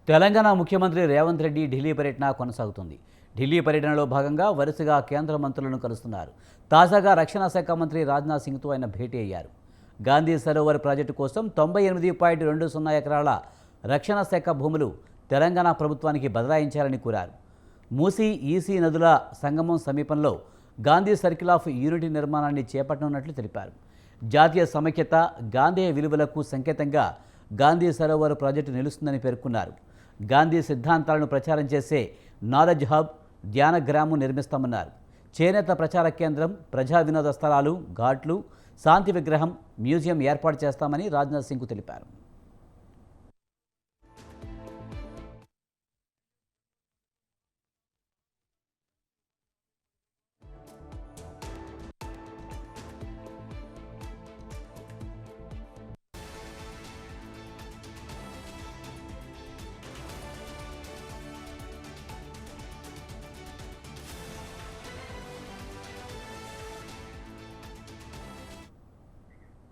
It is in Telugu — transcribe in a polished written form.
తెలంగాణ ముఖ్యమంత్రి రేవంత్ రెడ్డి ఢిల్లీ పర్యటన కొనసాగుతుంది. ఢిల్లీ పర్యటనలో భాగంగా వరుసగా కేంద్ర మంత్రులను కలుస్తున్నారు. తాజాగా రక్షణ శాఖ మంత్రి రాజ్నాథ్ సింగ్తో ఆయన భేటీ అయ్యారు. గాంధీ సరోవర్ ప్రాజెక్టు కోసం 98.20 ఎకరాల రక్షణ శాఖ భూములు తెలంగాణ ప్రభుత్వానికి బదలాయించాలని కోరారు. మూసీ, ఈసీ నదుల సంగమం సమీపంలో గాంధీ సర్కిల్ ఆఫ్ యూనిటీ నిర్మాణాన్ని చేపట్టనున్నట్లు తెలిపారు. జాతీయ సమైక్యత, గాంధీ విలువలకు సంకేతంగా గాంధీ సరోవర్ ప్రాజెక్టు నిలుస్తుందని పేర్కొన్నారు. గాంధీ సిద్ధాంతాలను ప్రచారం చేసే నాలెడ్జ్ హబ్, ధ్యాన గ్రామం నిర్మిస్తామన్నారు. చేనేత ప్రచార కేంద్రం, ప్రజా వినోద స్థలాలు, ఘాట్లు, శాంతి విగ్రహం, మ్యూజియం ఏర్పాటు చేస్తామని రాజ్నాథ్ సింగ్ తెలిపారు.